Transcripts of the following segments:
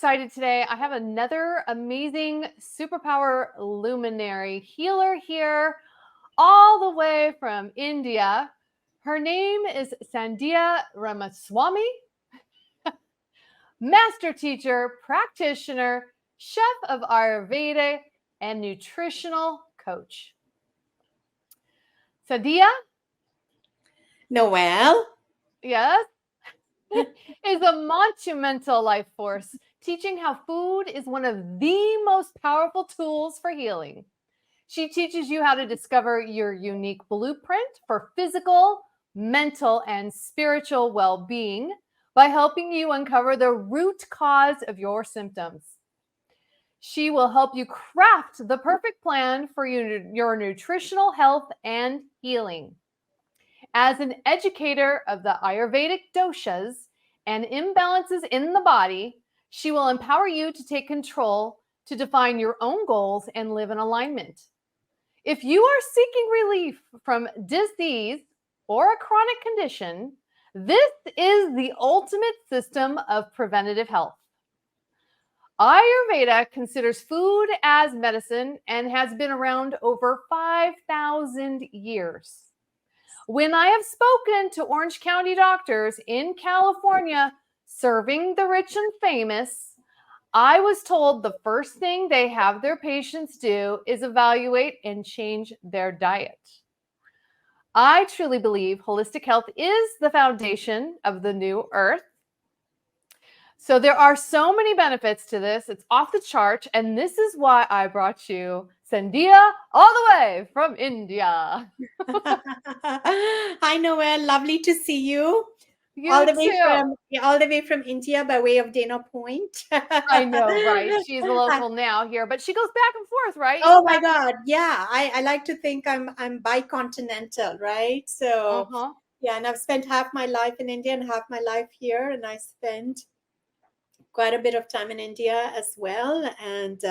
excited today. I have another amazing superpower luminary healer here, all the way from India. Her name is Sandhiya Ramaswamy, Master Teacher, Practitioner, Chef of Ayurveda, and Nutritional Coach. Sandhiya? Noelle? Yes? is a monumental life force, teaching how food is one of the most powerful tools for healing. She teaches you how to discover your unique blueprint for physical, mental, and spiritual well being by helping you uncover the root cause of your symptoms. She will help you craft the perfect plan for your nutritional health and healing. As an educator of the Ayurvedic doshas and imbalances in the body, she will empower you to take control, to define your own goals, and live in alignment. If you are seeking relief from disease or a chronic condition, this is the ultimate system of preventative health. Ayurveda considers food as medicine and has been around over 5,000 years. When I have spoken to Orange County doctors in California serving the rich and famous, I was told the first thing they have their patients do is evaluate and change their diet. I truly believe holistic health is the foundation of the new earth. So there are so many benefits to this. It's off the chart. And this is why I brought you Sandhiya all the way from India. Hi, Noelle. Lovely to see you. You All the too. way from India by way of Dana Point. I know, right? She's a local now here, but she goes back and forth, right? Oh my God. Yeah. I like to think I'm bicontinental, right? So Uh-huh. yeah, and I've spent half my life in India and half my life here, and I spent quite a bit of time in India as well. And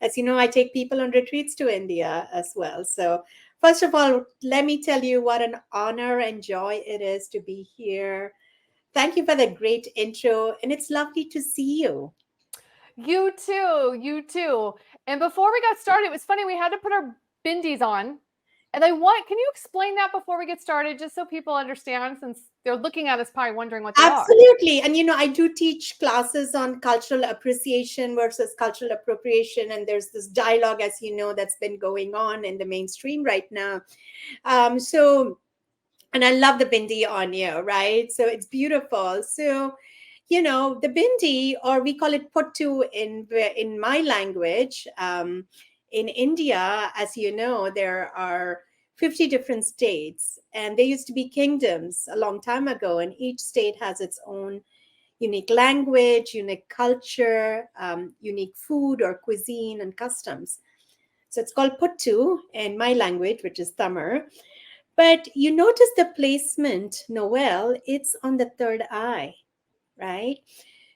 as you know, I take people on retreats to India as well. So, first of all, let me tell you what an honor and joy it is to be here. Thank you for the great intro, and it's lovely to see you. You too. You too. And before we got started, it was funny. We had to put our bindies on. And can you explain that before we get started, just so people understand, since they're looking at us probably wondering what they are? Absolutely. And I do teach classes on cultural appreciation versus cultural appropriation. And there's this dialogue, as you know, that's been going on in the mainstream right now. And I love the bindi on you, right? So it's beautiful. So, the bindi, or we call it puttu in my language. In India, as you know, there are 50 different states, and they used to be kingdoms a long time ago, and each state has its own unique language, unique culture, unique food or cuisine and customs. So it's called puttu in my language, which is Tamil. But you notice the placement, Noelle, it's on the third eye, right?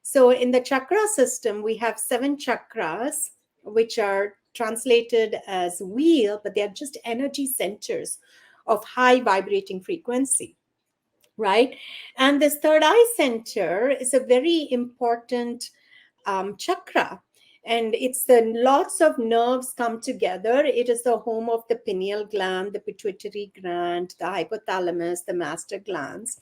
So in the chakra system, we have 7 chakras, which are translated as wheel, but they are just energy centers of high vibrating frequency, right? And this third eye center is a very important chakra, and it's the lots of nerves come together. It is the home of the pineal gland, the pituitary gland, the hypothalamus, the master glands.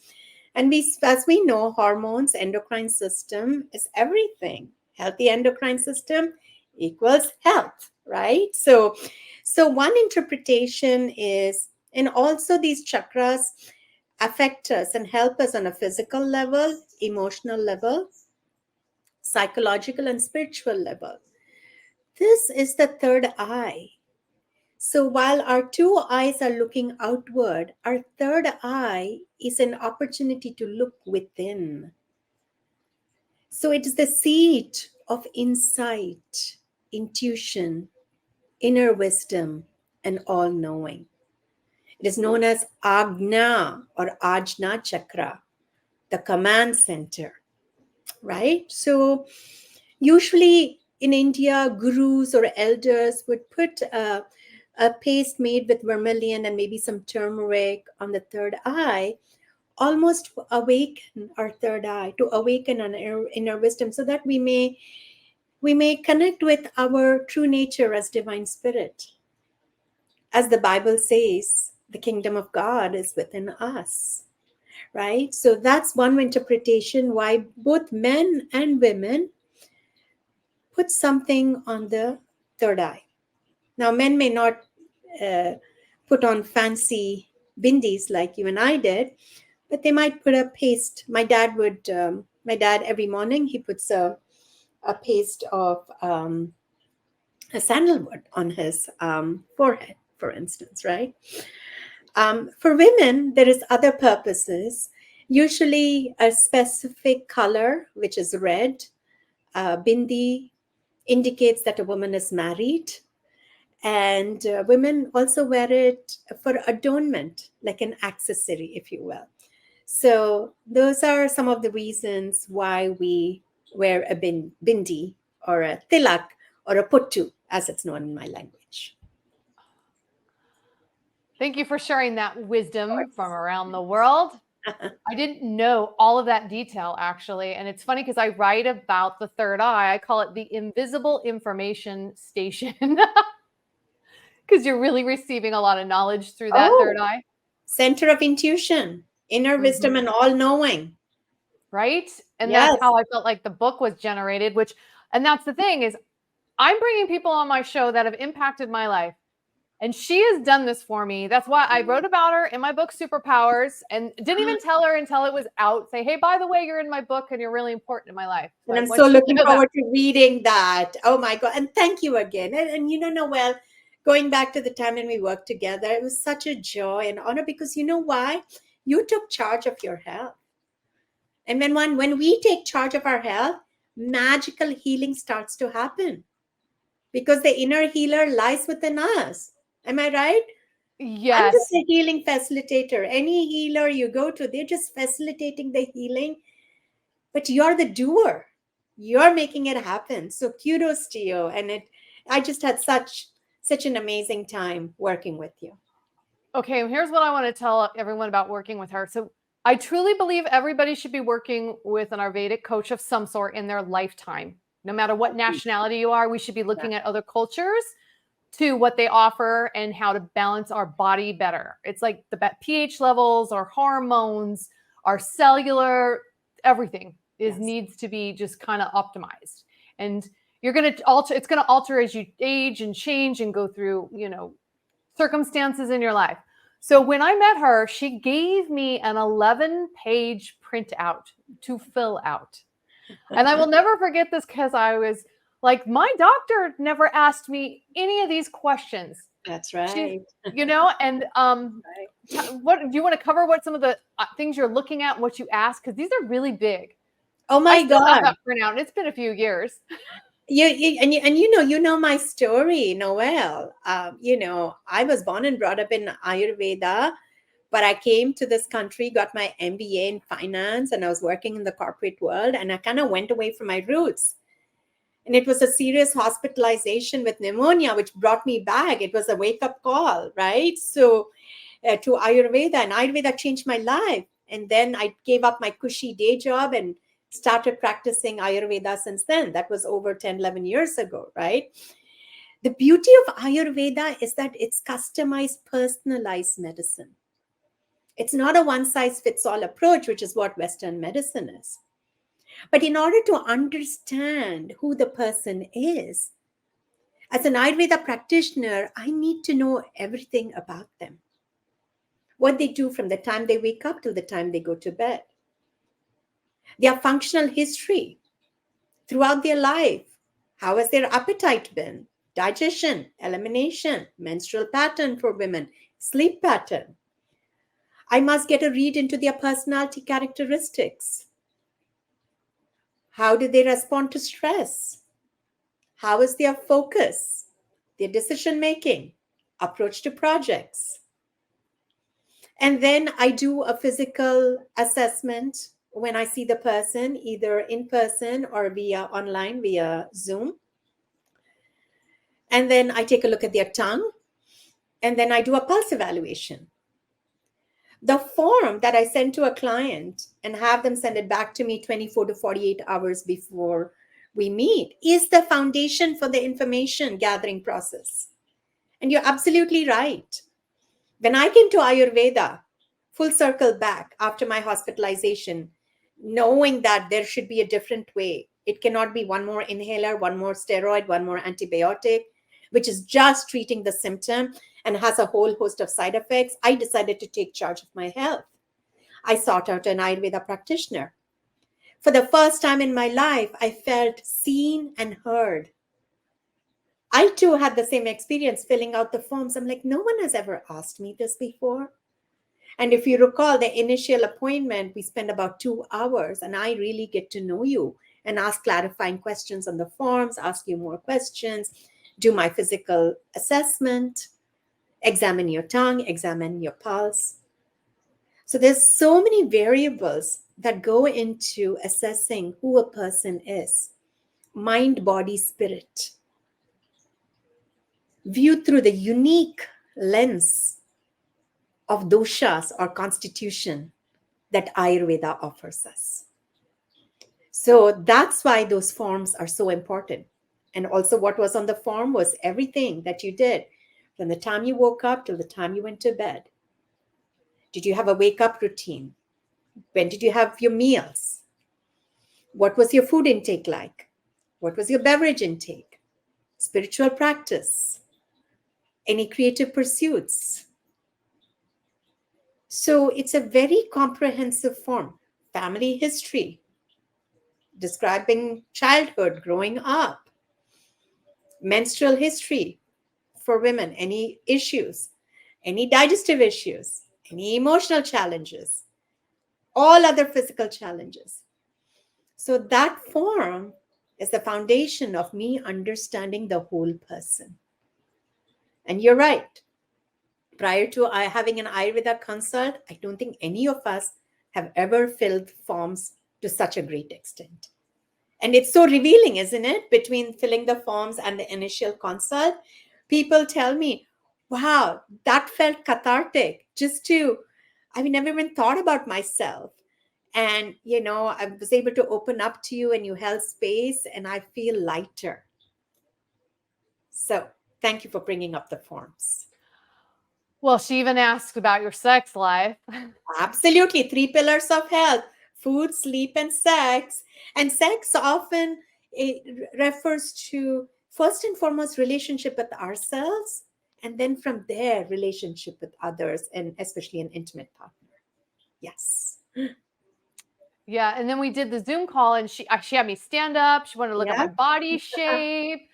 And as we know, hormones, endocrine system is everything. Healthy endocrine system equals health, right? So one interpretation is, and also these chakras affect us and help us on a physical level, emotional level, psychological and spiritual level. This is the third eye. So while our 2 eyes are looking outward, our third eye is an opportunity to look within. So it is the seat of insight, intuition, inner wisdom, and all knowing. It is known as Agna or Ajna Chakra, the command center, right? So usually in India, gurus or elders would put a paste made with vermilion and maybe some turmeric on the third eye, almost awaken our third eye, to awaken our inner wisdom, so that we may connect with our true nature as divine spirit. As the Bible says, the kingdom of God is within us, right? So that's one interpretation why both men and women put something on the third eye. Now, men may not uh, put on fancy bindis like you and I did, but they might put a paste. My dad every morning, he puts a paste of a sandalwood on his forehead, for instance, right? For women, there is other purposes, usually a specific color, which is red. Bindi indicates that a woman is married. And women also wear it for adornment, like an accessory, if you will. So those are some of the reasons why we wear a bindi or a tilak or a puttu, as it's known in my language. Thank you for sharing that wisdom from around the world. I didn't know all of that detail, actually. And it's funny because I write about the third eye. I call it the invisible information station because you're really receiving a lot of knowledge through that third Oh, eye. center of intuition, inner wisdom, Mhm. and all knowing. Right? And that's Yes, how I felt like the book was generated, and that's the thing is I'm bringing people on my show that have impacted my life. And she has done this for me. That's why I wrote about her in my book, Superpowers, and didn't even tell her until it was out. Say, hey, by the way, you're in my book and you're really important in my life. So and I I'm want so you to looking know that. forward to reading that. Oh my God. And thank you again. And you know, Noelle, going back to the time when we worked together, it was such a joy and honor, because you know why? You took charge of your health. And when we take charge of our health, magical healing starts to happen, because the inner healer lies within us. Am I right? I'm just Yes. a healing facilitator. Any healer you go to, they're just facilitating the healing, but you're the doer. You're making it happen. So kudos to you. And I just had such an amazing time working with you. Okay, here's what I want to tell everyone about working with her. So I truly believe everybody should be working with an Ayurvedic coach of some sort in their lifetime. No matter what nationality you are, we should be Yeah. looking at other cultures to what they offer and how to balance our body better. It's like the pH levels, our hormones, our cellular, everything Yes. needs to be just kind of optimized. And you're going to alter, it's going to alter as you age and change and go through, circumstances in your life. So when I met her, she gave me an 11-page printout to fill out. And I will never forget this because I was like, my doctor never asked me any of these questions. That's She, right. and Right. what do you want to cover? What some of the things you're looking at, what you ask? Because these are really big. Oh I my still have God. that printout, and it's been a few years. You know my story, Noelle. I was born and brought up in Ayurveda, but I came to this country, got my MBA in finance, and I was working in the corporate world, and I kind of went away from my roots. And it was a serious hospitalization with pneumonia, which brought me back. It was a wake up call, right? So to Ayurveda, and Ayurveda changed my life. And then I gave up my cushy day job and started practicing Ayurveda since then. That was over 10, 11 years ago, right? The beauty of Ayurveda is that it's customized, personalized medicine. It's not a one size fits all approach, which is what Western medicine is. But in order to understand who the person is, as an Ayurveda practitioner, I need to know everything about them, what they do from the time they wake up till the time they go to bed, their functional history throughout their life. How has their appetite been? Digestion, elimination, menstrual pattern for women, sleep pattern. I must get a read into their personality characteristics. How do they respond to stress? How is their focus, their decision making, approach to projects? And then I do a physical assessment when I see the person, either in person or via online, via Zoom. And then I take a look at their tongue. And then I do a pulse evaluation. The form that I send to a client and have them send it back to me 24 to 48 hours before we meet is the foundation for the information gathering process. And you're absolutely right. When I came to Ayurveda, full circle back after my hospitalization, knowing that there should be a different way. It cannot be one more inhaler, one more steroid, one more antibiotic, which is just treating the symptom and has a whole host of side effects. I decided to take charge of my health. I sought out an Ayurveda practitioner. For the first time in my life, I felt seen and heard. I too had the same experience filling out the forms. I'm like, no one has ever asked me this before. And if you recall the initial appointment, we spent about 2 hours, and I really get to know you and ask clarifying questions on the forms, ask you more questions, do my physical assessment, examine your tongue, examine your pulse. So there's so many variables that go into assessing who a person is. Mind, body, spirit, viewed through the unique lens of doshas or constitution that Ayurveda offers us. So that's why those forms are so important. And also, what was on the form was everything that you did from the time you woke up till the time you went to bed. Did you have a wake up routine? When did you have your meals? What was your food intake like? What was your beverage intake? Spiritual practice? Any creative pursuits? So it's a very comprehensive form. Family history, describing childhood, growing up, menstrual history for women, any issues, any digestive issues, any emotional challenges, all other physical challenges. So that form is the foundation of me understanding the whole person. And you're right. Prior to having an Ayurveda consult, I don't think any of us have ever filled forms to such a great extent. And it's so revealing, isn't it? Between filling the forms and the initial consult, people tell me, wow, that felt cathartic. I never even thought about myself. And, I was able to open up to you and you held space and I feel lighter. So thank you for bringing up the forms. Well, she even asked about your sex life. Absolutely. 3 pillars of health: food, sleep, and sex. And sex often it refers to, first and foremost, relationship with ourselves. And then from there, relationship with others, and especially an intimate partner. Yes. Yeah, and then we did the Zoom call, and she had me stand up. She wanted to look at Yeah, my body shape,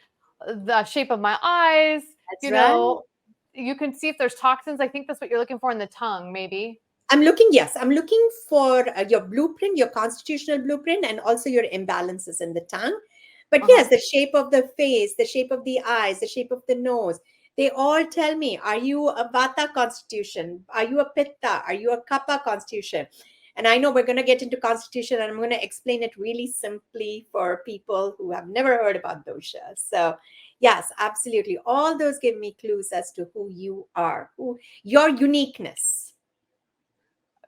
the shape of my eyes. that's You right. know, you can see if there's toxins. I think that's what you're looking for in the tongue, maybe. I'm looking for your blueprint, your constitutional blueprint, and also your imbalances in the tongue. But yes, the shape of the face, the shape of the eyes, the shape of the nose, they all tell me, are you a Vata constitution? Are you a Pitta? Are you a Kapha constitution? And I know we're going to get into constitution and I'm going to explain it really simply for people who have never heard about doshas. So yes, absolutely. All those give me clues as to who you are, your uniqueness.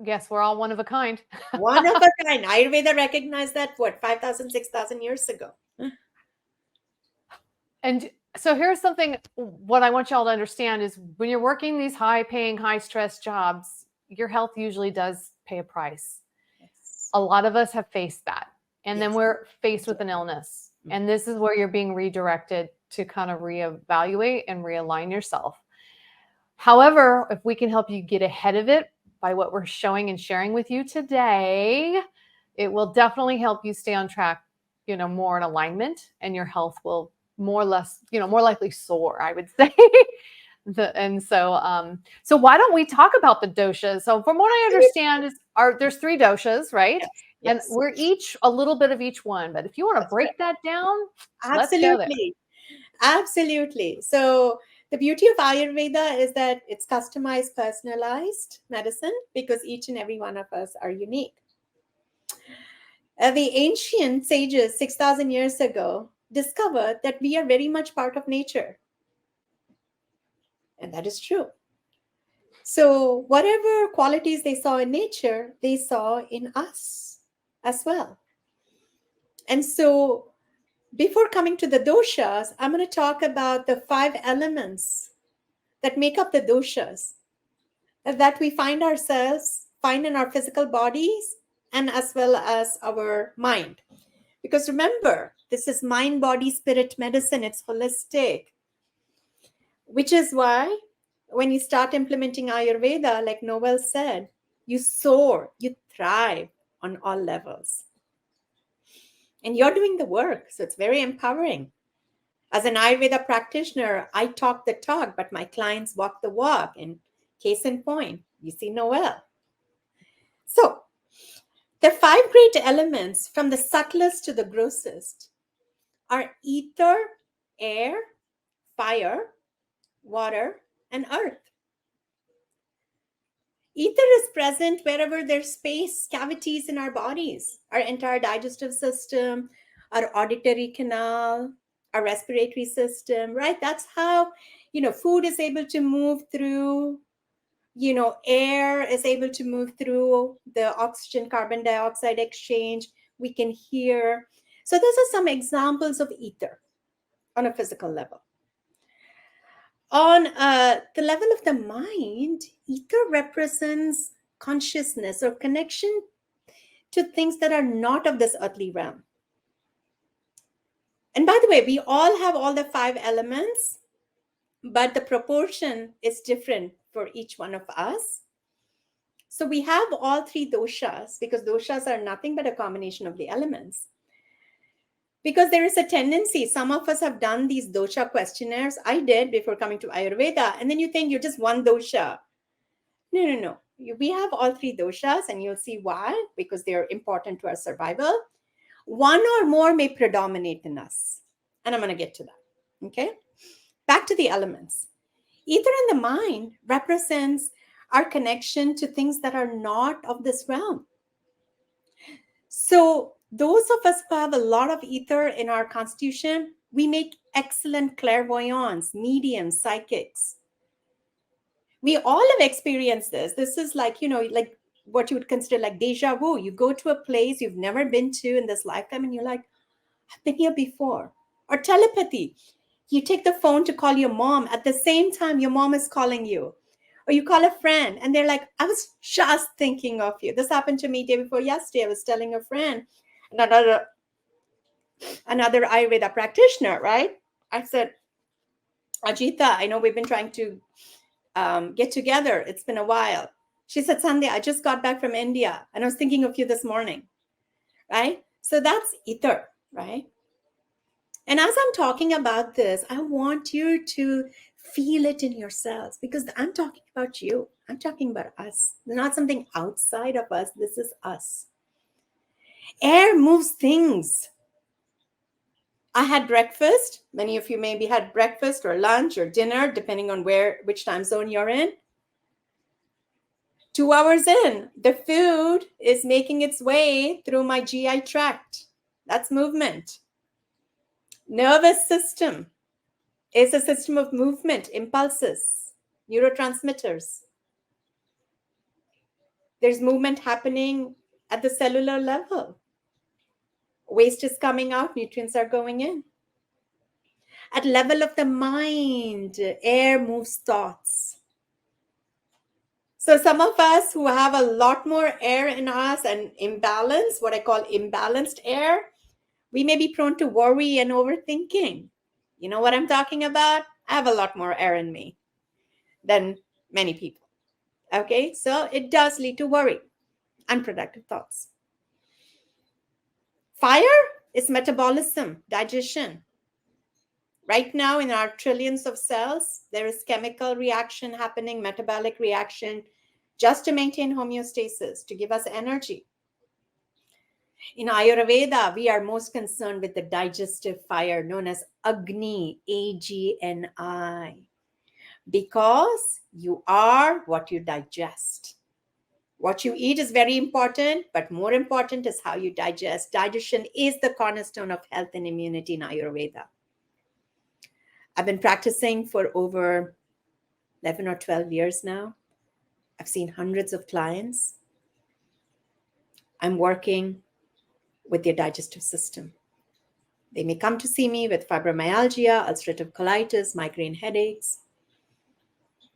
Yes, we're all one of a kind. One of a kind. Ayurveda recognized that, 5,000, 6,000 years ago. And so here's something, what I want y'all to understand is when you're working these high paying, high stress jobs, your health usually does pay a price. Yes. A lot of us have faced that. And then Yes. we're faced with an illness. And this is where you're being redirected to kind of reevaluate and realign yourself. However, if we can help you get ahead of it by what we're showing and sharing with you today, it will definitely help you stay on track, more in alignment, and your health will more or less, more likely soar, I would say. So why don't we talk about the doshas? So from what I understand there's 3 doshas, right? Yes. And Yes. we're each a little bit of each one. But if you want to That's break right. that down, let's go there. Absolutely. Absolutely. So the beauty of Ayurveda is that it's customized, personalized medicine because each and every one of us are unique. The ancient sages 6,000 years ago discovered that we are very much part of nature. And that is true. So whatever qualities they saw in nature, they saw in us as well. And so before coming to the doshas, I'm going to talk about the 5 elements that make up the doshas that we find in our physical bodies and as well as our mind. Because remember, this is mind, body, spirit medicine. It's holistic, which is why when you start implementing Ayurveda, like Noelle said, you soar, you thrive on all levels. And you're doing the work. So it's very empowering. As an Ayurveda practitioner, I talk the talk, but my clients walk the walk. And case in point, you see Noelle. So the 5 great elements, from the subtlest to the grossest, are ether, air, fire, water, and earth. Ether is present wherever there's space, cavities in our bodies, our entire digestive system, our auditory canal, our respiratory system, right? That's how, food is able to move through, air is able to move through the oxygen carbon dioxide exchange. We can hear. So those are some examples of ether on a physical level. On the level of the mind, ether represents consciousness or connection to things that are not of this earthly realm. And by the way, we all have all the 5 elements, but the proportion is different for each one of us. So we have all 3 doshas, because doshas are nothing but a combination of the elements. Because there is a tendency, some of us have done these dosha questionnaires. I did before coming to Ayurveda. And then you think you're just one dosha. No. We have all 3 doshas, and you'll see why, because they're important to our survival. One or more may predominate in us. And I'm going to get to that. Okay. Back to the elements. Ether in the mind represents our connection to things that are not of this realm. So those of us who have a lot of ether in our constitution, we make excellent clairvoyants, mediums, psychics. We all have experienced this. This is like, like what you would consider like deja vu. You go to a place you've never been to in this lifetime and you're like, I've been here before. Or telepathy. You take the phone to call your mom. At the same time, your mom is calling you. Or you call a friend and they're like, I was just thinking of you. This happened to me day before yesterday. I was telling a friend, another Ayurveda practitioner, right? I said, Ajita, I know we've been trying to get together. It's been a while. She said, Sandhya, I just got back from India and I was thinking of you this morning, right? So that's ether, right? And as I'm talking about this, I want you to feel it in yourselves, because I'm talking about you. I'm talking about us. It's not something outside of us. This is us. Air moves things. I had breakfast. Many of you maybe had breakfast or lunch or dinner, depending on which time zone you're in. 2 hours in, the food is making its way through my GI tract. That's movement. Nervous system is a system of movement, impulses, neurotransmitters. There's movement happening at the cellular level. Waste is coming out, nutrients are going in. At level of the mind, air moves thoughts. So some of us who have a lot more air in us and imbalance, what I call imbalanced air, we may be prone to worry and overthinking. You know what I'm talking about? I have a lot more air in me than many people. Okay, so it does lead to worry, unproductive thoughts. Fire is metabolism, digestion. Right now in our trillions of cells, there is chemical reaction happening, metabolic reaction, just to maintain homeostasis, to give us energy. In Ayurveda, we are most concerned with the digestive fire known as Agni, A-G-N-I, because you are what you digest. What you eat is very important, but more important is how you digest. Digestion is the cornerstone of health and immunity in Ayurveda. I've been practicing for over 11 or 12 years now. I've seen hundreds of clients. I'm working with their digestive system. They may come to see me with fibromyalgia, ulcerative colitis, migraine headaches,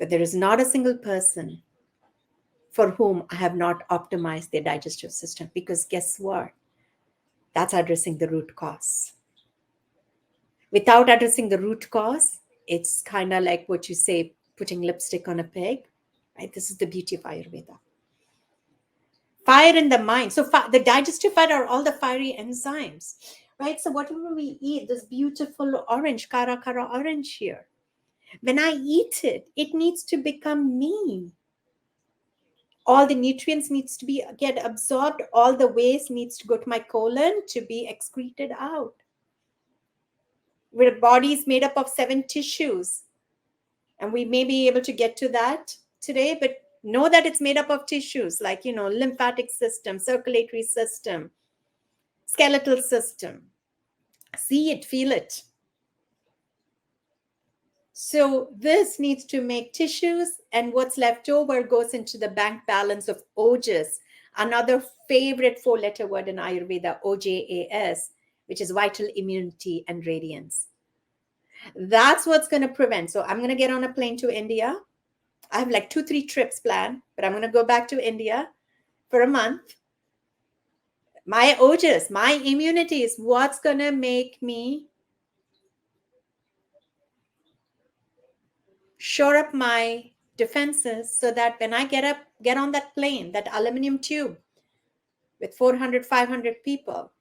but there is not a single person for whom I have not optimized their digestive system, because guess what? That's addressing the root cause. Without addressing the root cause, it's kind of like what you say, putting lipstick on a pig, right? This is the beauty of Ayurveda. Fire in the mind. So the digestive fire are all the fiery enzymes, right? So whatever we eat, this beautiful orange, kara orange here, when I eat it, it needs to become me. All the nutrients needs to be get absorbed. All the waste needs to go to my colon to be excreted out. Our body is made up of 7 tissues, and we may be able to get to that today, but know that it's made up of tissues like, lymphatic system, circulatory system, skeletal system. See it, feel it. So this needs to make tissues, and what's left over goes into the bank balance of ojas, another favorite 4-letter word in Ayurveda, OJAS, which is vital immunity and radiance. That's what's going to prevent. So I'm going to get on a plane to India. I have like 2-3 trips planned, but I'm going to go back to India for a month. My ojas, my immunity is what's going to make me shore up my defenses, so that when I get on that plane, that aluminum tube with 400, 500 people,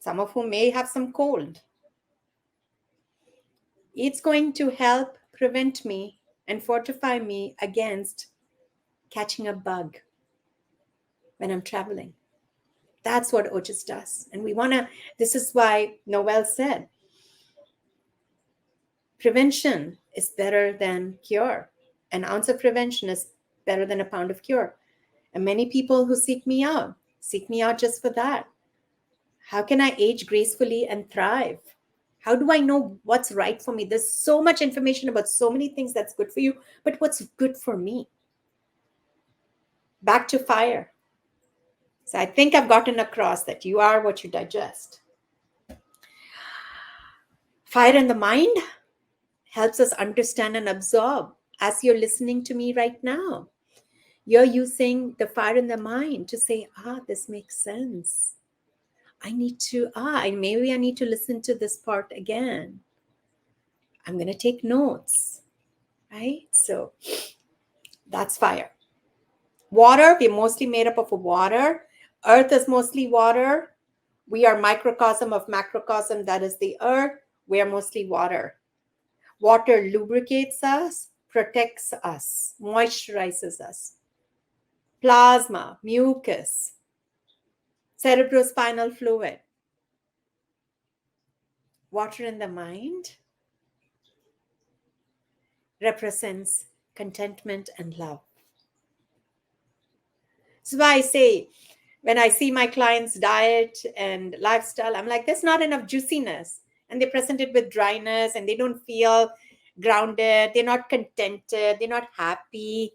some of whom may have some cold, it's going to help prevent me and fortify me against catching a bug when I'm traveling. That's what ojas does. And this is why Noelle said, prevention is better than cure. An ounce of prevention is better than a pound of cure. And many people who seek me out just for that. How can I age gracefully and thrive? How do I know what's right for me? There's so much information about so many things that's good for you, but what's good for me? Back to fire. So I think I've gotten across that you are what you digest. Fire in the mind helps us understand and absorb. As you're listening to me right now, you're using the fire in the mind to say, this makes sense. Maybe I need to listen to this part again. I'm going to take notes, right? So that's fire. Water, we're mostly made up of water. Earth is mostly water. We are microcosm of macrocosm, that is the earth. We are mostly water. Water lubricates us, protects us, moisturizes us. Plasma, mucus, cerebrospinal fluid. Water in the mind represents contentment and love. That's why I say, when I see my clients' diet and lifestyle, I'm like, there's not enough juiciness. And they present it with dryness, and they don't feel grounded. They're not contented. They're not happy.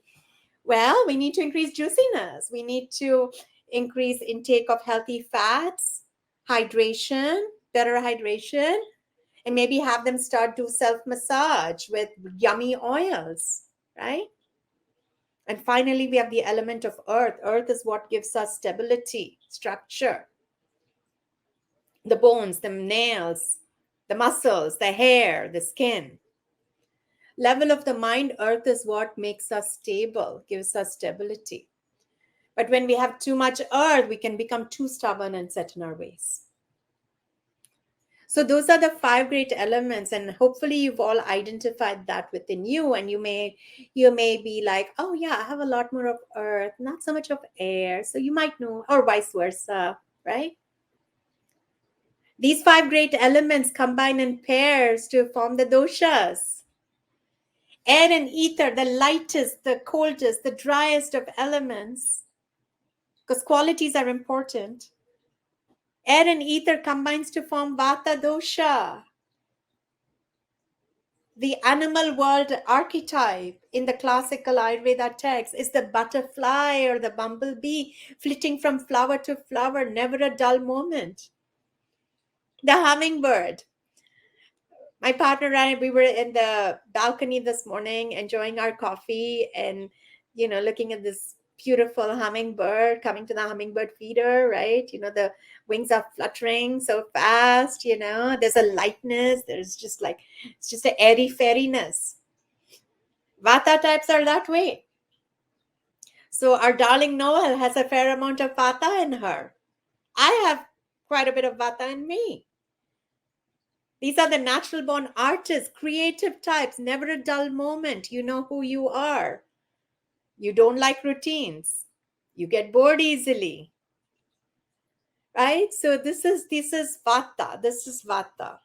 Well, we need to increase juiciness. We need to increase intake of healthy fats, hydration, better hydration, and maybe have them start do self-massage with yummy oils, right? And finally, we have the element of earth. Earth is what gives us stability, structure. The bones, the nails, the muscles, the hair, the skin. Level of the mind, earth is what makes us stable, gives us stability. But when we have too much earth, we can become too stubborn and set in our ways. So those are the 5 great elements, and hopefully you've all identified that within you, and you may be like, oh yeah, I have a lot more of earth, not so much of air. So you might know, or vice versa, right? These 5 great elements combine in pairs to form the doshas. Air and ether, the lightest, the coldest, the driest of elements, because qualities are important. Air and ether combines to form vata dosha. The animal world archetype in the classical Ayurveda text is the butterfly or the bumblebee flitting from flower to flower, never a dull moment. The hummingbird. My partner and I, we were in the balcony this morning enjoying our coffee and, looking at this beautiful hummingbird coming to the hummingbird feeder, right? The wings are fluttering so fast, there's a lightness, there's just like, it's just an airy fairiness. Vata types are that way. So our darling Noelle has a fair amount of Vata in her. I have quite a bit of Vata in me. These are the natural born artists, creative types, never a dull moment. You know who you are. You don't like routines. You get bored easily. Right? So this is Vata. This is Vata.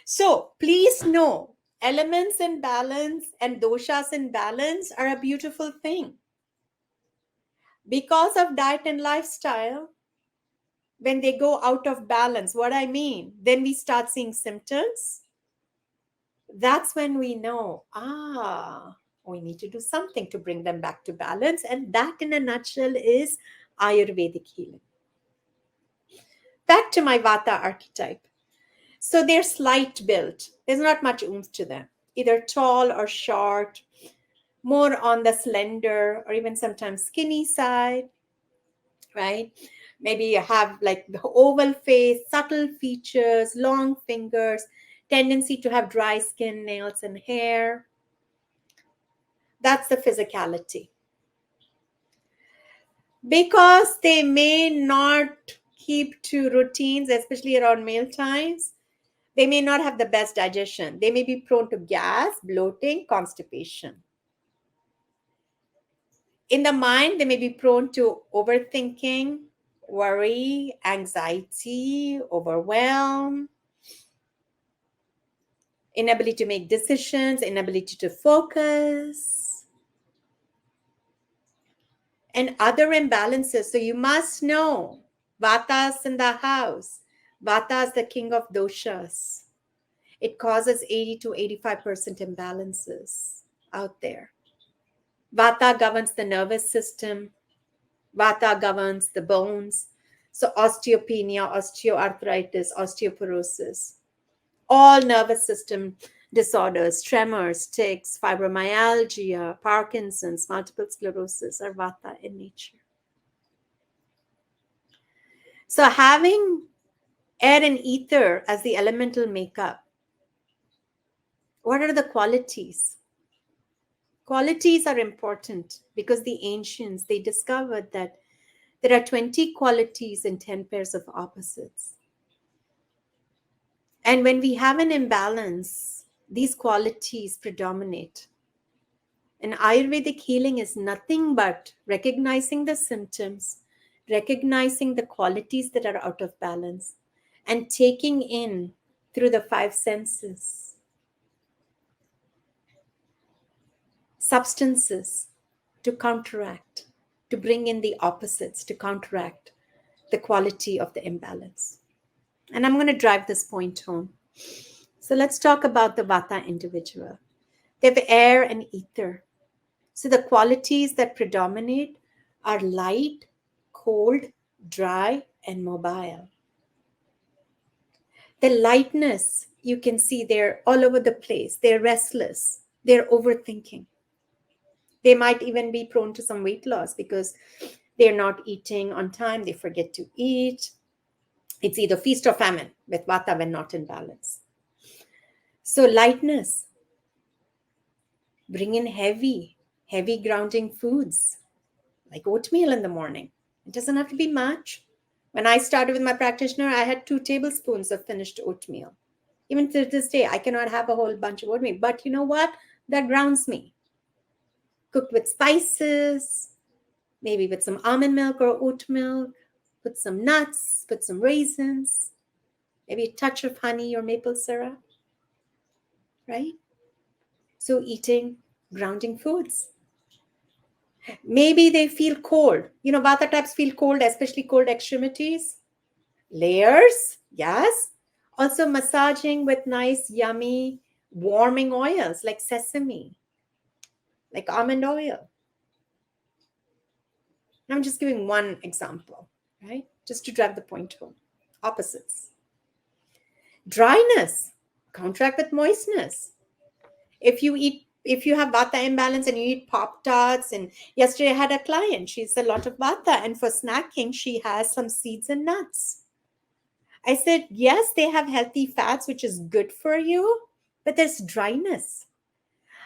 So please know, elements in balance and doshas in balance are a beautiful thing. Because of diet and lifestyle, when they go out of balance, what I mean, then we start seeing symptoms. That's when we know, we need to do something to bring them back to balance. And that, in a nutshell, is Ayurvedic healing. Back to my Vata archetype. So they're slight built. There's not much oomph to them, either tall or short, more on the slender or even sometimes skinny side, right? Maybe you have like the oval face, subtle features, long fingers, tendency to have dry skin, nails, and hair. That's the physicality. Because they may not keep to routines, especially around meal times, they may not have the best digestion. They may be prone to gas, bloating, constipation. In the mind, they may be prone to overthinking, worry, anxiety, overwhelm, inability to make decisions, inability to focus, and other imbalances. So you must know Vatas in the house. Vata is the king of doshas. It causes 80 to 85% imbalances out there. Vata governs the nervous system. Vata governs the bones. So osteopenia, osteoarthritis, osteoporosis, all nervous system disorders, tremors, tics, fibromyalgia, Parkinson's, multiple sclerosis are Vata in nature. So having air and ether as the elemental makeup, what are the qualities? Qualities are important because the ancients, they discovered that there are 20 qualities in 10 pairs of opposites. And when we have an imbalance, these qualities predominate. And Ayurvedic healing is nothing but recognizing the symptoms, recognizing the qualities that are out of balance, and taking in through the five senses substances to counteract, to bring in the opposites, to counteract the quality of the imbalance. And I'm going to drive this point home. So let's talk about the Vata individual. They have air and ether. So the qualities that predominate are light, cold, dry, and mobile. The lightness, you can see they're all over the place. They're restless. They're overthinking. They might even be prone to some weight loss because they're not eating on time. They forget to eat. It's either feast or famine with Vata when not in balance. So lightness, bring in heavy grounding foods like oatmeal in the morning. It doesn't have to be much. When I started with my practitioner, I had 2 tablespoons of finished oatmeal. Even to this day, I cannot have a whole bunch of oatmeal. But you know what? That grounds me. Cooked with spices, maybe with some almond milk or oat milk, put some nuts, put some raisins, maybe a touch of honey or maple syrup, right? So eating grounding foods. Maybe they feel cold. Vata types feel cold, especially cold extremities. Layers, yes. Also massaging with nice, yummy, Warming oils like sesame, like almond oil. I'm just giving one example, right? Just to drive the point home. Opposites. Dryness, counteract with moistness. If you have vata imbalance and you eat Pop Tarts, and yesterday I had a client, she's a lot of vata, and for snacking, she has some seeds and nuts. I said, yes, they have healthy fats, which is good for you, but there's dryness.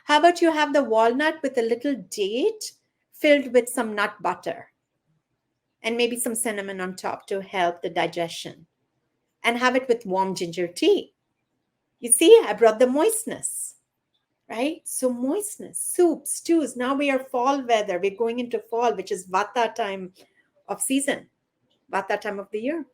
How about you have the walnut with a little date filled with some nut butter and maybe some cinnamon on top to help the digestion, and have it with warm ginger tea. You see, I brought the moistness, right? So moistness, soups, stews. Now we are fall weather. We're going into fall, which is vata time of season, vata time of the year.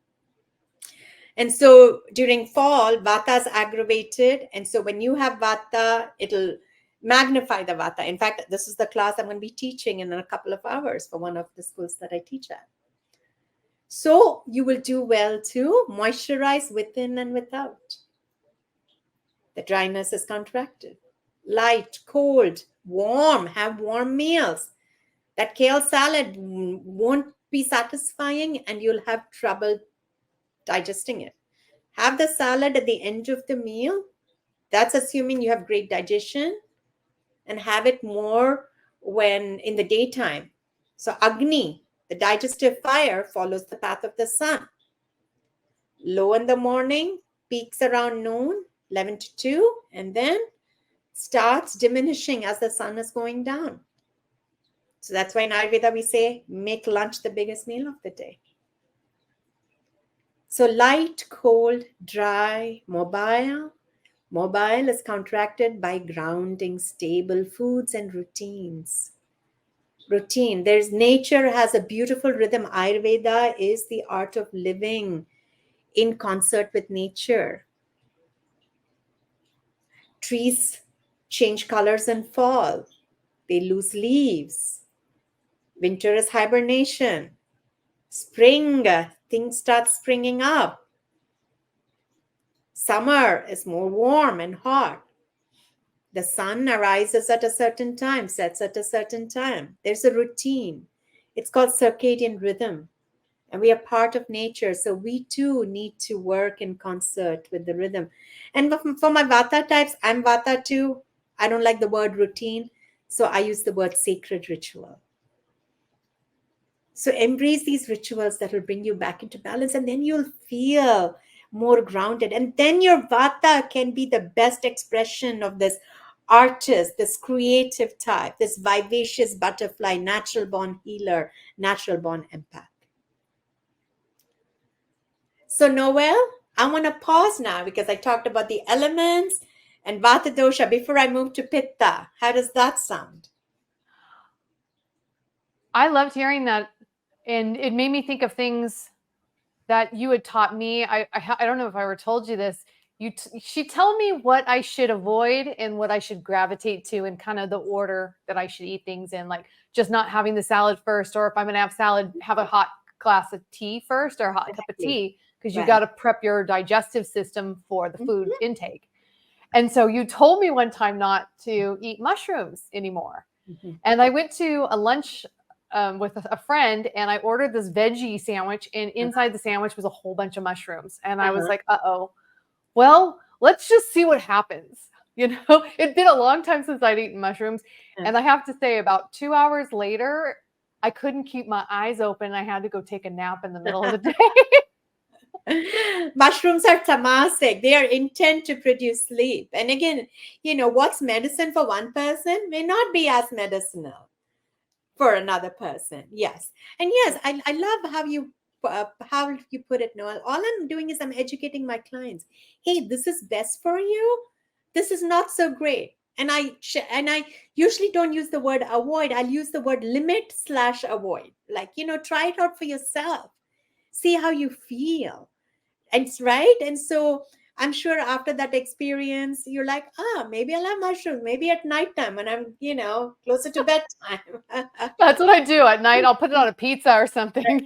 And so during fall, vata is aggravated. And so when you have vata, it'll magnify the vata. In fact, this is the class I'm going to be teaching in a couple of hours for one of the schools that I teach at. So you will do well to moisturize within and without. The dryness is contracted. Light, cold, warm, have warm meals. That kale salad won't be satisfying and you'll have trouble digesting it. Have the salad at the end of the meal. That's assuming you have great digestion, and have it more when in the daytime. So Agni, the digestive fire, follows the path of the sun. Low in the morning, peaks around noon, 11 to 2, and then starts diminishing as the sun is going down. So that's why in Ayurveda we say, make lunch the biggest meal of the day. So light, cold, dry, mobile. Mobile is contracted by grounding stable foods and routines. Routine. There's nature has a beautiful rhythm. Ayurveda is the art of living in concert with nature. Trees change colors in fall. They lose leaves. Winter is hibernation. Spring, things start springing up. Summer is more warm and hot. The sun arises at a certain time, sets at a certain time. There's a routine. It's called circadian rhythm. And we are part of nature. So we too need to work in concert with the rhythm. And for my vata types, I'm vata too. I don't like the word routine. So I use the word sacred ritual. So embrace these rituals that will bring you back into balance, and then you'll feel more grounded. And then your vata can be the best expression of this artist, this creative type, this vivacious butterfly, natural born healer, natural born empath. So Noelle, I want to pause now because I talked about the elements and vata dosha before I move to pitta. How does that sound? I loved hearing that. And it made me think of things that you had taught me. I don't know if I ever told you this. She told me what I should avoid and what I should gravitate to, and kind of the order that I should eat things in, like just not having the salad first, or if I'm going to have salad, have a hot glass of tea first, or a hot cup of tea, because you got to prep your digestive system for the food intake. And so you told me one time not to eat mushrooms anymore. And I went to a lunch with a friend, and I ordered this veggie sandwich, and inside the sandwich was a whole bunch of mushrooms. And I was like, uh-oh, well, let's just see what happens. You know, it'd been a long time since I'd eaten mushrooms. And I have to say, about 2 hours later, I couldn't keep my eyes open. I had to go take a nap in the middle of the day. Mushrooms are tamasic. They are intent to produce sleep. And again, you know, what's medicine for one person may not be as medicinal for another person. Yes. And yes, I love how you put it, Noelle. All I'm doing is I'm educating my clients. Hey, this is best for you. This is not so great. And I usually don't use the word avoid. I'll use the word limit/avoid. Like, you know, try it out for yourself. See how you feel. And right. And so I'm sure after that experience, you're like, maybe I'll have mushrooms, maybe at nighttime when I'm, you know, closer to bedtime. That's what I do at night. I'll put it on a pizza or something.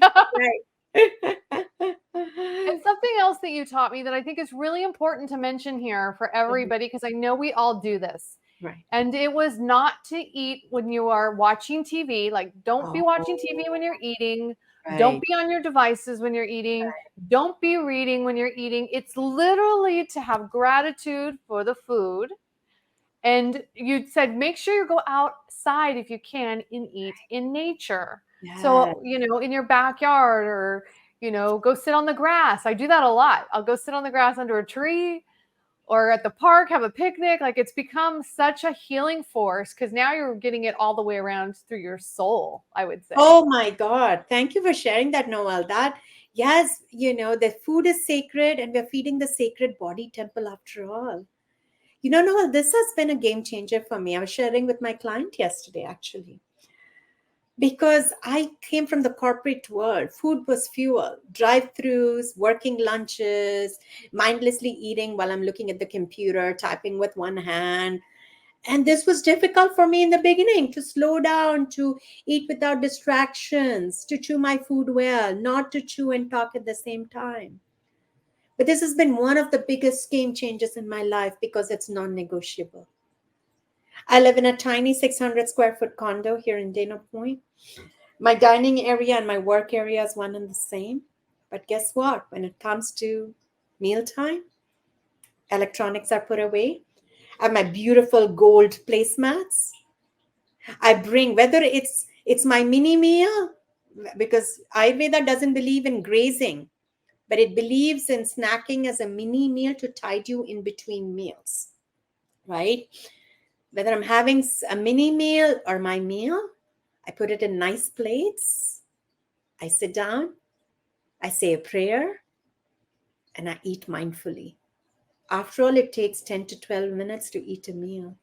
Right. And something else that you taught me that I think is really important to mention here for everybody, because I know we all do this. Right. And it was not to eat when you are watching TV. Like, don't be watching TV Oh, when you're eating. Don't right. be on your devices when you're eating. Don't be reading when you're eating. It's literally to have gratitude for the food. And you said, make sure you go outside if you can and eat in nature. Yeah. So, in your backyard, or, go sit on the grass. I do that a lot. I'll go sit on the grass under a tree or at the park, have a picnic. Like, it's become such a healing force because now you're getting it all the way around through your soul, I would say. Oh my God. Thank you for sharing that, Noel. Yes, the food is sacred and we're feeding the sacred body temple after all. Noel, this has been a game changer for me. I was sharing with my client yesterday, actually, because I came from the corporate world. Food was fuel, drive-throughs, working lunches, mindlessly eating while I'm looking at the computer, typing with one hand. And this was difficult for me in the beginning, to slow down, to eat without distractions, to chew my food well, not to chew and talk at the same time. But this has been one of the biggest game changers in my life because it's non-negotiable. I live in a tiny 600 square foot condo here in Dana Point. My dining area and my work area is one and the same. But guess what? When it comes to mealtime, electronics are put away. I have my beautiful gold placemats. I bring, whether it's my mini meal, because Ayurveda doesn't believe in grazing, but it believes in snacking as a mini meal to tide you in between meals, right? Whether I'm having a mini meal or my meal, I put it in nice plates. I sit down, I say a prayer, and I eat mindfully. After all, it takes 10 to 12 minutes to eat a meal.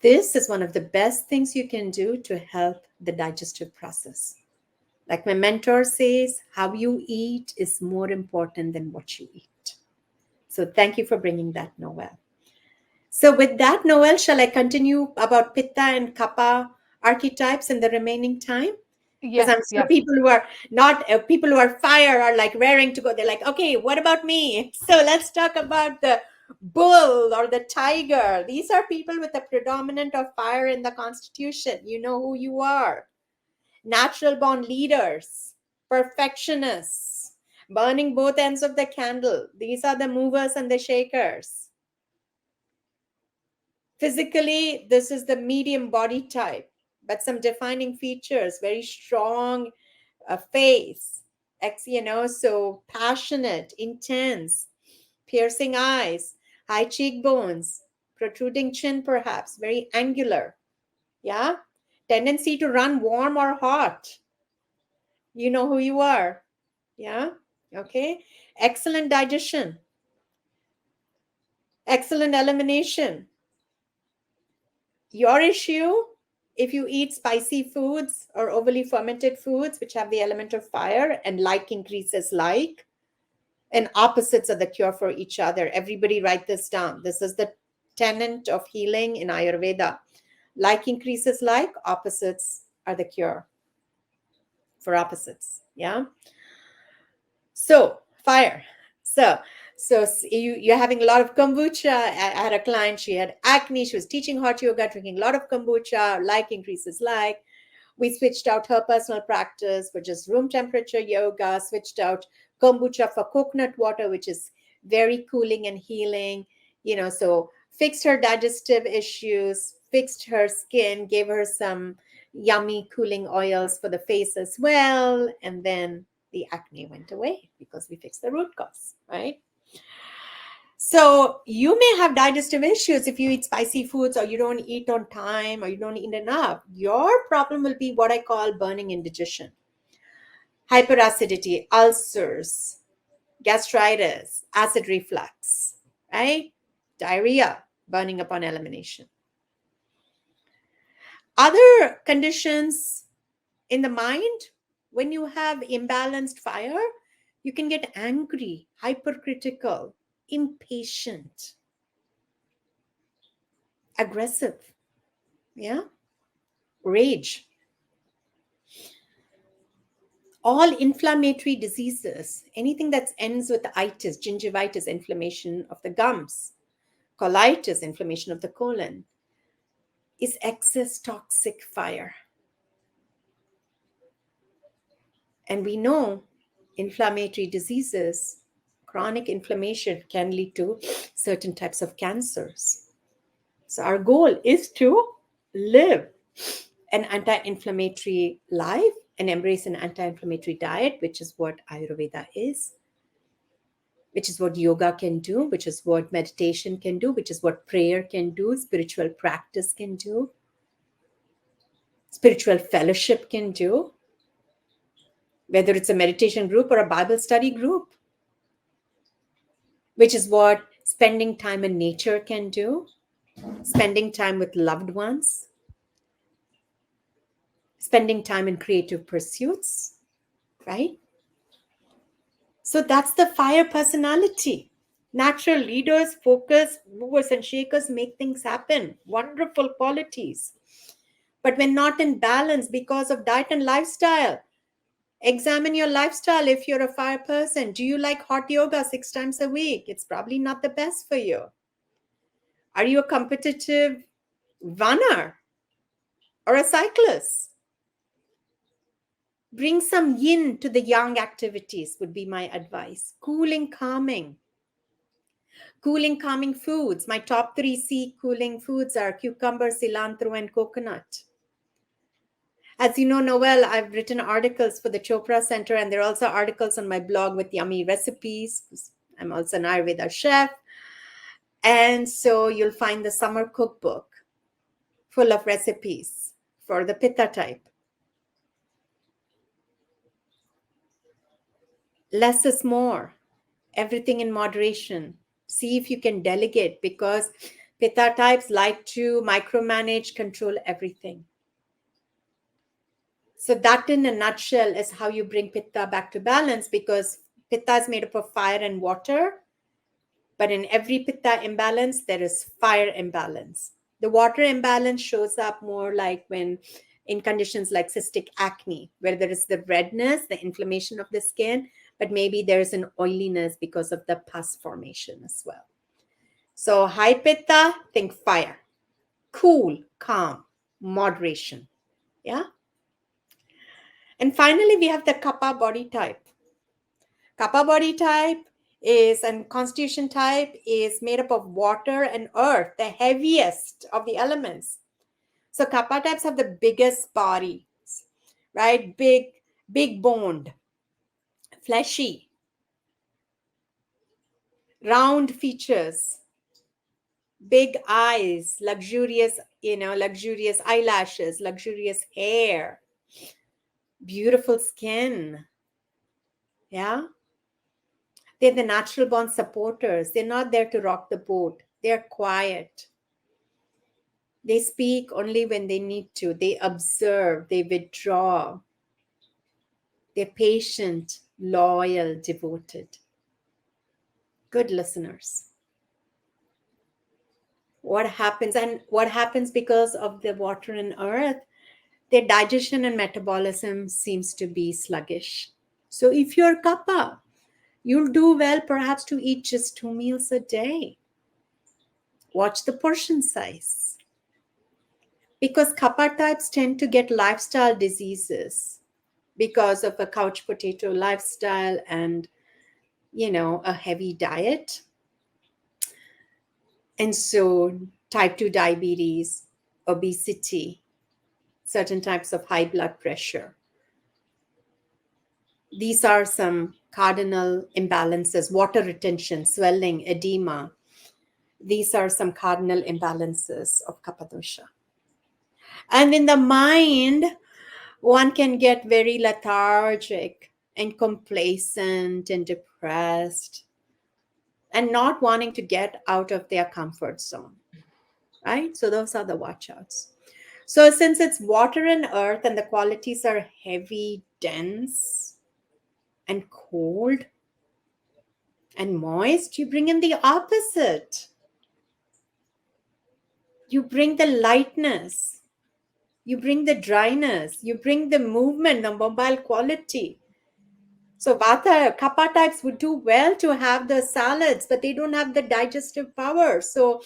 This is one of the best things you can do to help the digestive process. Like my mentor says, how you eat is more important than what you eat. So thank you for bringing that, Noelle. So with that, Noelle, shall I continue about Pitta and Kapha archetypes in the remaining time? Because I'm Yes, sure yes. people who are not people who are fire are like raring to go. They're like, okay, what about me? So let's talk about the bull or the tiger. These are people with a predominant of fire in the constitution. You know who you are. Natural born leaders, perfectionists, burning both ends of the candle. These are the movers and the shakers. Physically, this is the medium body type, but some defining features, very strong face, so passionate, intense, piercing eyes, high cheekbones, protruding chin, perhaps, very angular. Yeah. Tendency to run warm or hot. You know who you are. Yeah. Okay. Excellent digestion, excellent elimination. Your issue, if you eat spicy foods or overly fermented foods, which have the element of fire, and like increases like, and opposites are the cure for each other. Everybody write this down. This is the tenet of healing in Ayurveda. Like increases like, opposites are the cure for opposites. Yeah. So fire. So you're having a lot of kombucha. I had a client, she had acne, she was teaching hot yoga, drinking a lot of kombucha, like increases like. We switched out her personal practice for just room temperature yoga, switched out kombucha for coconut water, which is very cooling and healing. So fixed her digestive issues, fixed her skin, gave her some yummy cooling oils for the face as well. And then the acne went away because we fixed the root cause, right? So you may have digestive issues if you eat spicy foods, or you don't eat on time, or you don't eat enough. Your problem will be what I call burning indigestion, hyperacidity, ulcers, gastritis, acid reflux, right? Diarrhea, burning upon elimination. Other conditions in the mind, when you have imbalanced fire, you can get angry, hypercritical, impatient, aggressive, yeah, rage. all inflammatory diseases, anything that ends with itis, gingivitis, inflammation of the gums, colitis, inflammation of the colon, is excess toxic fire. And we know inflammatory diseases, chronic inflammation can lead to certain types of cancers. So our goal is to live an anti-inflammatory life and embrace an anti-inflammatory diet, which is what Ayurveda is, which is what yoga can do, which is what meditation can do, which is what prayer can do, spiritual practice can do, spiritual fellowship can do, whether it's a meditation group or a Bible study group, which is what spending time in nature can do, spending time with loved ones, spending time in creative pursuits, right? So that's the fire personality. Natural leaders, focus, movers, and shakers make things happen. Wonderful qualities. But when not in balance because of diet and lifestyle, examine your lifestyle if you're a fire person. Do you like hot yoga 6 times a week? It's probably not the best for you. Are you a competitive runner or a cyclist? Bring some yin to the yang activities would be my advice. Cooling, calming. Cooling, calming foods. My top 3 C cooling foods are cucumber, cilantro, and coconut. As you know, Noelle, I've written articles for the Chopra Center, and there are also articles on my blog with yummy recipes. I'm also an Ayurveda chef. And so you'll find the summer cookbook full of recipes for the Pitta type. Less is more. Everything in moderation. See if you can delegate, because Pitta types like to micromanage, control everything. So that in a nutshell is how you bring Pitta back to balance, because Pitta is made up of fire and water. But in every Pitta imbalance, there is fire imbalance. The water imbalance shows up more like when in conditions like cystic acne, where there is the redness, the inflammation of the skin, but maybe there's an oiliness because of the pus formation as well. So high Pitta, think fire. Cool, calm, moderation. Yeah. And finally, we have the Kapha body type. Kapha body type is, and constitution type is made up of water and earth, the heaviest of the elements. So Kapha types have the biggest bodies, right? Big boned, fleshy, round features, big eyes, luxurious eyelashes, luxurious hair, beautiful skin. Yeah. They're the natural born supporters. They're not there to rock the boat. They're quiet. They speak only when they need to. They observe, they withdraw. They're patient, loyal, devoted. Good listeners. What happens because of the water and earth? Their digestion and metabolism seems to be sluggish. So if you're Kapha, you'll do well perhaps to eat just 2 meals a day. Watch the portion size. Because Kapha types tend to get lifestyle diseases because of a couch potato lifestyle and, a heavy diet. And so type 2 diabetes, obesity, certain types of high blood pressure. These are some cardinal imbalances: water retention, swelling, edema. These are some cardinal imbalances of Kapha dosha. And in the mind, one can get very lethargic and complacent and depressed and not wanting to get out of their comfort zone, right? So those are the watch outs. So since it's water and earth and the qualities are heavy, dense, and cold and moist, you bring in the opposite. You bring the lightness. You bring the dryness. You bring the movement, the mobile quality. So Vata, Kapha types would do well to have the salads, but they don't have the digestive power. So,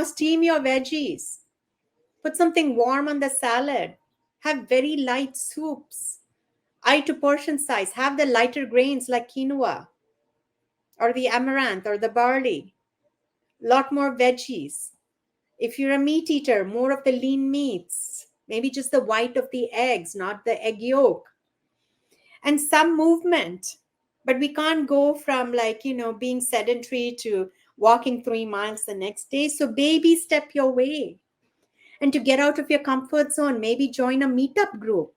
steam your veggies. Put something warm on the salad. Have very light soups. Eye to portion size. Have the lighter grains like quinoa or the amaranth or the barley. Lot more veggies. If you're a meat eater, more of the lean meats. Maybe just the white of the eggs, not the egg yolk. And some movement. But we can't go from being sedentary to walking 3 miles the next day. So baby step your way. And to get out of your comfort zone, maybe join a meetup group.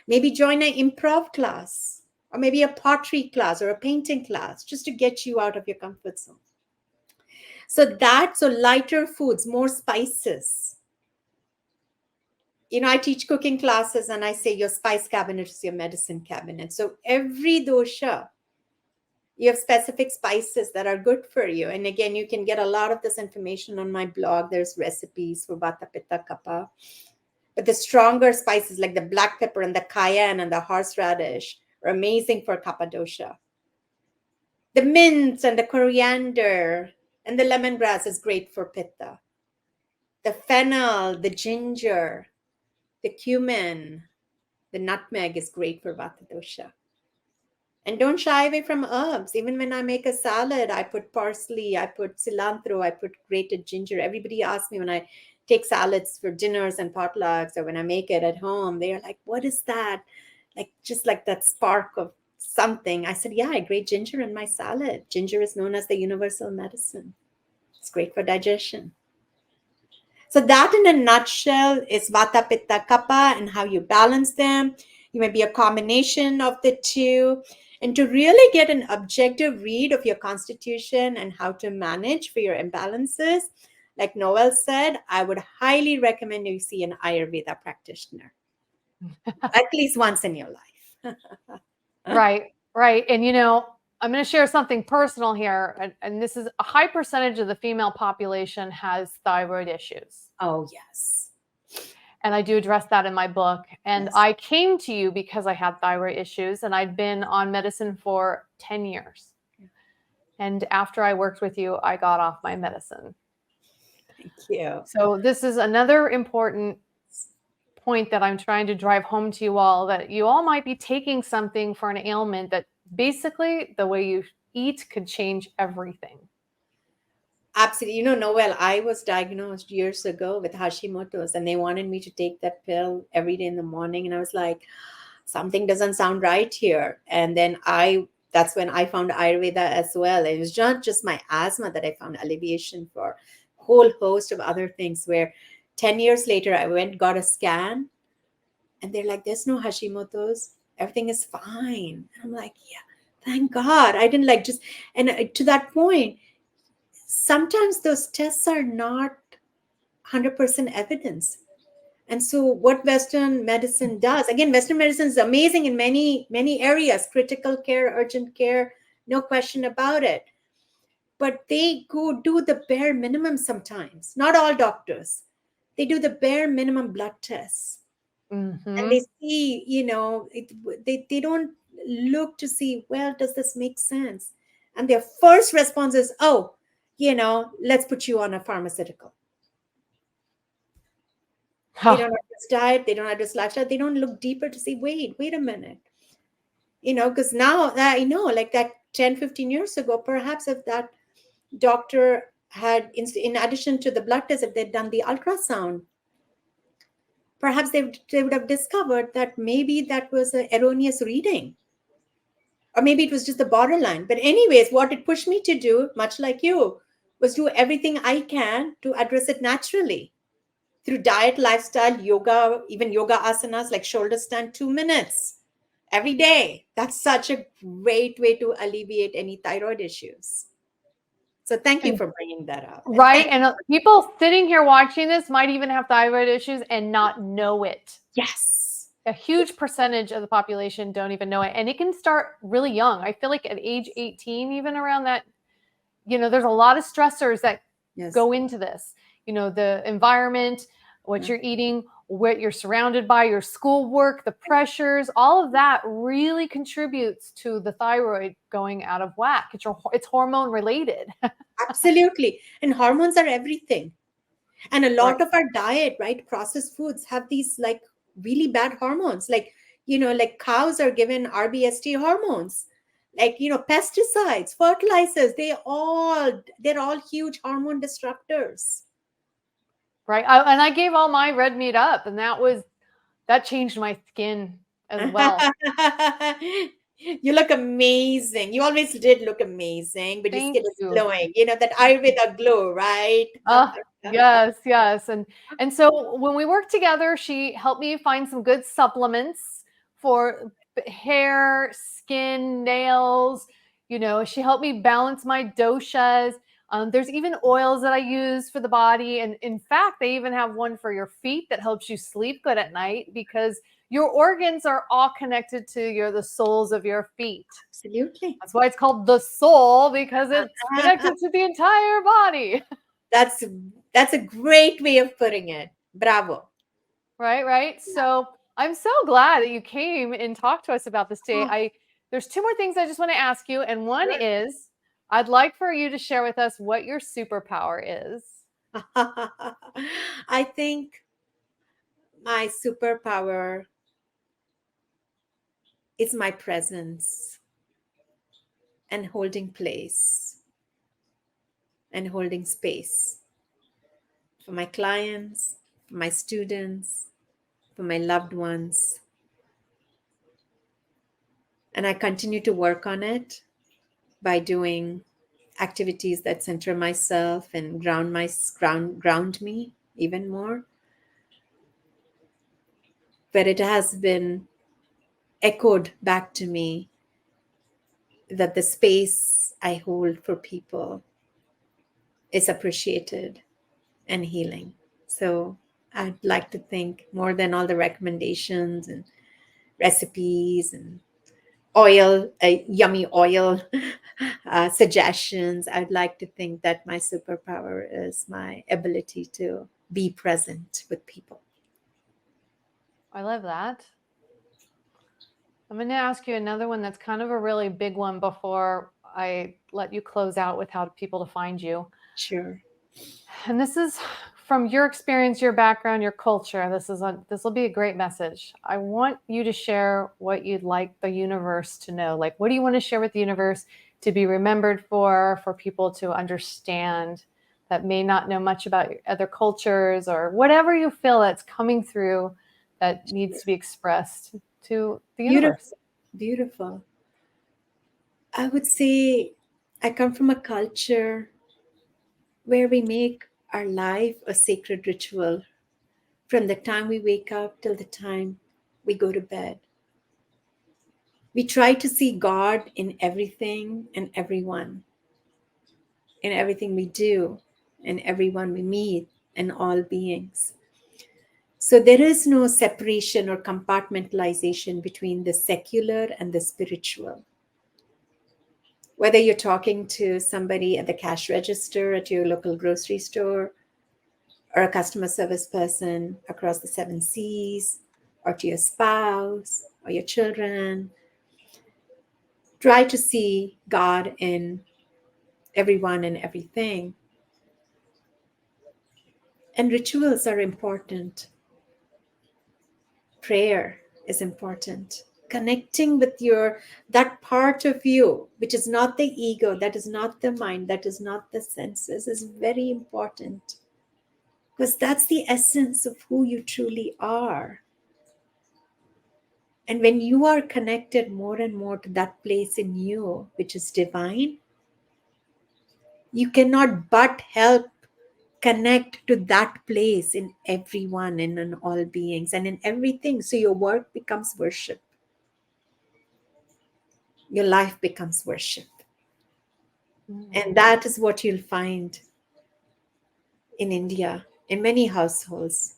Maybe join an improv class, or maybe a pottery class or a painting class, just to get you out of your comfort zone. So lighter foods, more spices. I teach cooking classes and I say your spice cabinet is your medicine cabinet. So every dosha, you have specific spices that are good for you. And again, you can get a lot of this information on my blog. There's recipes for Vata, Pitta, Kapha. But the stronger spices like the black pepper and the cayenne and the horseradish are amazing for Kapha dosha. The mint and the coriander and the lemongrass is great for Pitta. The fennel, the ginger, the cumin, the nutmeg is great for Vata dosha. And don't shy away from herbs. Even when I make a salad, I put parsley, I put cilantro, I put grated ginger. Everybody asks me when I take salads for dinners and potlucks or when I make it at home, they are like, what is that? Just like that spark of something. I said, yeah, I grate ginger in my salad. Ginger is known as the universal medicine. It's great for digestion. So that in a nutshell is Vata, Pitta, Kapha and how you balance them. You may be a combination of the two. And to really get an objective read of your constitution and how to manage for your imbalances, like Noelle said, I would highly recommend you see an Ayurveda practitioner at least once in your life. Right. And I'm going to share something personal here. And this is a high percentage of the female population has thyroid issues. Oh, yes. And I do address that in my book. And Yes. I came to you because I had thyroid issues and I'd been on medicine for 10 years. And after I worked with you, I got off my medicine. Thank you. So this is another important point that I'm trying to drive home to you all, that you all might be taking something for an ailment that basically the way you eat could change everything. Absolutely. Noelle, I was diagnosed years ago with Hashimoto's and they wanted me to take that pill every day in the morning. And I was like, something doesn't sound right here. And then that's when I found Ayurveda as well. It was not just my asthma that I found alleviation for, a whole host of other things where 10 years later, I got a scan and they're like, there's no Hashimoto's. Everything is fine. And I'm like, yeah, thank God. I didn't and to that point, sometimes those tests are not 100% evidence. And so what Western medicine does, again, Western medicine is amazing in many, many areas, critical care, urgent care, no question about it. But they go do the bare minimum sometimes. Not all doctors. They do the bare minimum blood tests. Mm-hmm. And they see, they don't look to see, well, does this make sense? And their first response is, oh, let's put you on a pharmaceutical. They don't address diet, they don't address lifestyle, they don't look deeper to see, wait a minute. Because now I know, like that 10, 15 years ago, perhaps if that doctor had, in addition to the blood test, if they'd done the ultrasound, perhaps they would have discovered that maybe that was an erroneous reading. Or maybe it was just the borderline. But anyways, what it pushed me to do, much like you, was do everything I can to address it naturally. Through diet, lifestyle, yoga, even yoga asanas like shoulder stand, 2 minutes every day. That's such a great way to alleviate any thyroid issues. So thank you for bringing that up. Right. And people sitting here watching this might even have thyroid issues and not know it. Yes. A huge percentage of the population don't even know it. And it can start really young. I feel like at age 18, even around that, there's a lot of stressors that go into this. The environment, what you're eating, what you're surrounded by, your schoolwork, the pressures, all of that really contributes to the thyroid going out of whack. It's hormone related. Absolutely. And hormones are everything. And a Right. lot of our diet, right, processed foods have these like really bad hormones. Like, like cows are given RBST hormones. Like, pesticides, fertilizers, they're all huge hormone disruptors. Right. And I gave all my red meat up, and that changed my skin as well. You look amazing. You always did look amazing, but your Thank skin is you. glowing. That Ayurveda glow, right? Yes, yes. And so when we worked together, she helped me find some good supplements for hair, skin, nails. She helped me balance my doshas. There's even oils that I use for the body. And in fact, they even have one for your feet that helps you sleep good at night, because your organs are all connected to the soles of your feet. Absolutely. That's why it's called the soul, because it's connected to the entire body. That's a great way of putting it. Bravo. Right, right. So I'm so glad that you came and talked to us about this today. Oh, There's two more things I just want to ask you, and one sure. is I'd like for you to share with us what your superpower is. I think my superpower is my presence and holding place and holding space for my clients, for my students, for my loved ones. And I continue to work on it by doing activities that center myself and ground me even more. But it has been echoed back to me that the space I hold for people is appreciated and healing. So I'd like to think, more than all the recommendations and recipes and yummy oil suggestions, I'd like to think that my superpower is my ability to be present with people. I love that. I'm going to ask you another one that's kind of a really big one before I let you close out with how people to find you. Sure. And this is from your experience, your background, your culture. This will be a great message. I want you to share what you'd like the universe to know. Like, what do you want to share with the universe to be remembered for people to understand that may not know much about other cultures, or whatever you feel that's coming through that needs to be expressed to the universe? Beautiful. Beautiful. I would say I come from a culture where we make our life a sacred ritual from the time we wake up till the time we go to bed. We try to see God in everything and everyone, in everything we do, and everyone we meet, and all beings. So there is no separation or compartmentalization between the secular and the spiritual. Whether you're talking to somebody at the cash register at your local grocery store, or a customer service person across the seven seas, or to your spouse or your children, try to see God in everyone and everything. And rituals are important. Prayer is important. Connecting with that part of you, which is not the ego, that is not the mind, that is not the senses, is very important. Because that's the essence of who you truly are. And when you are connected more and more to that place in you, which is divine, you cannot but help connect to that place in everyone and in all beings and in everything. So your work becomes worship. Your life becomes worship. And that is what you'll find in India, in many households.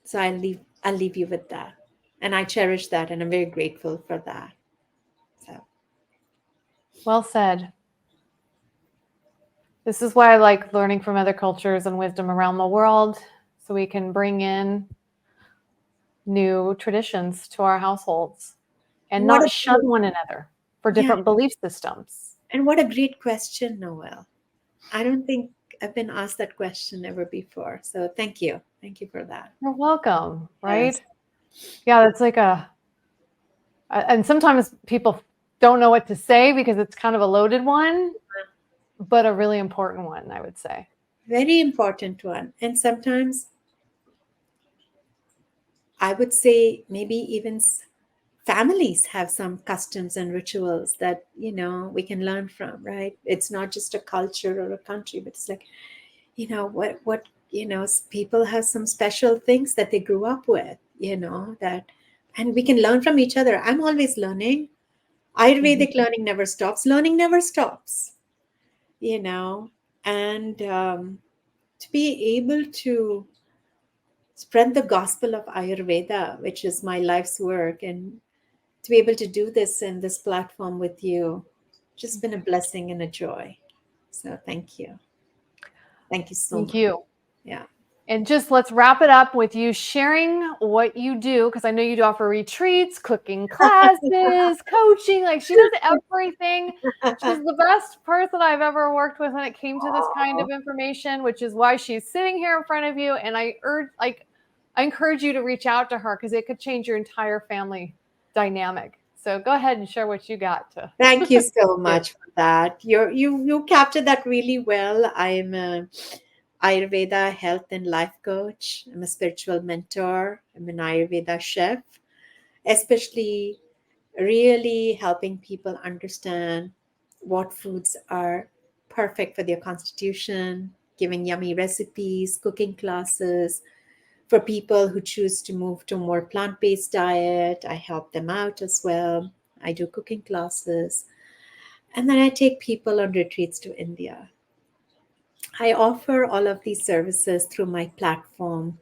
So I'll leave you with that. And I cherish that, and I'm very grateful for that. So Well said. This is why I like learning from other cultures and wisdom around the world. so we can bring in new traditions to our households and What not a shun one another for yeah, different belief systems. and what a great question, Noel. I don't think I've been asked that question ever before. So thank you. Thank you for that. You're welcome, right? Yes. Yeah, it's like and sometimes people don't know what to say because it's kind of a loaded one, but a really important one, I would say. Very important one. And sometimes I would say maybe even families have some customs and rituals that, we can learn from, right? It's not just a culture or a country, but it's like, people have some special things that they grew up with, that, and we can learn from each other. I'm always learning. Ayurvedic learning never stops. Learning never stops, you know, and to be able to spread the gospel of Ayurveda, which is my life's work, and to be able to do this in this platform with you, just been a blessing and a joy. So thank you. Thank you so Thank much. you. Yeah. And just let's wrap it up with you sharing what you do, because I know you do offer retreats, cooking classes, coaching. Like she does everything. She's the best person I've ever worked with when it came to this kind Aw. of information, which is why she's sitting here in front of you. And I encourage you to reach out to her because it could change your entire family dynamic. So go ahead and share what you got to Thank you so do. much for that. You captured that really well. I'm a Ayurveda health and life coach. I'm a spiritual mentor. I'm an Ayurveda chef, especially really helping people understand what foods are perfect for their constitution, giving yummy recipes, cooking classes. For people who choose to move to a more plant based diet, I help them out as well. I do cooking classes. And then I take people on retreats to India. I offer all of these services through my platform,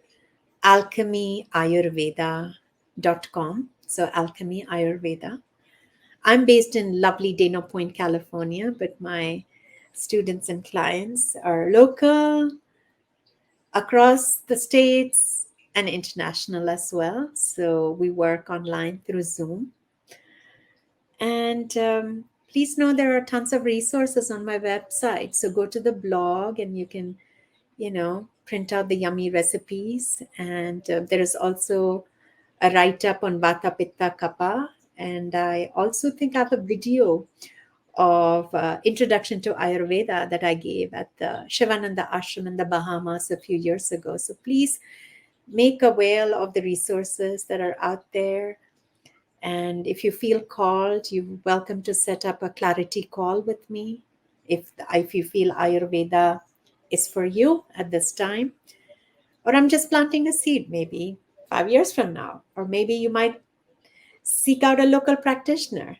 alchemyayurveda.com. So, Alchemy Ayurveda. I'm based in lovely Dana Point, California, but my students and clients are local, across the states, and international as well. So we work online through Zoom. And please know there are tons of resources on my website. So go to the blog and you can, print out the yummy recipes. And there is also a write up on Vata Pitta Kapha. And I also think I have a video of introduction to Ayurveda that I gave at the Shivananda Ashram in the Bahamas a few years ago. So please make aware of the resources that are out there. And if you feel called, you're welcome to set up a clarity call with me. If you feel Ayurveda is for you at this time, or I'm just planting a seed maybe 5 years from now, or maybe you might seek out a local practitioner.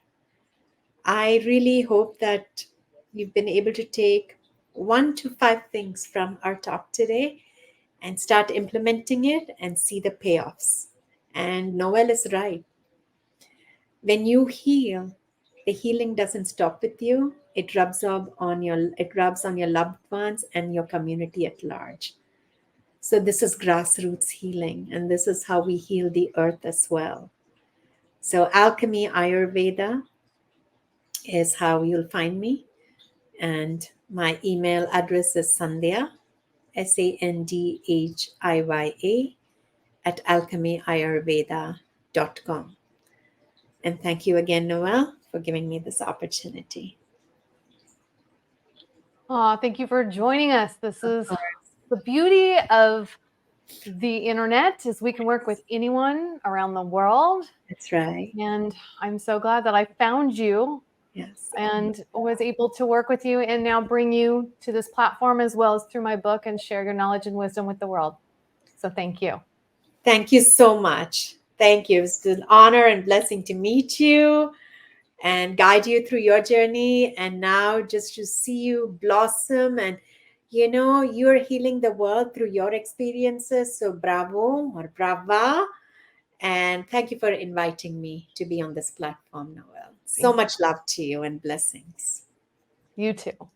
I really hope that you've been able to take 1 to 5 things from our talk today and start implementing it and see the payoffs. And Noelle is right. When you heal, the healing doesn't stop with you. It rubs on your loved ones and your community at large. So this is grassroots healing, and this is how we heal the earth as well. So Alchemy Ayurveda is how you'll find me. And my email address is Sandhya, SANDHIYA, at alchemyayurveda.com. And thank you again, Noelle, for giving me this opportunity. Thank you for joining us. This Of is course. the beauty of the internet is we can work with anyone around the world. That's right. And I'm so glad that I found you Yes. and was able to work with you and now bring you to this platform as well as through my book and share your knowledge and wisdom with the world. So thank you. Thank you so much. Thank you. It's an honor and blessing to meet you and guide you through your journey. And now just to see you blossom and you're healing the world through your experiences. So bravo or brava. And thank you for inviting me to be on this platform, Noelle. So Thank you. much love to you and blessings. You too.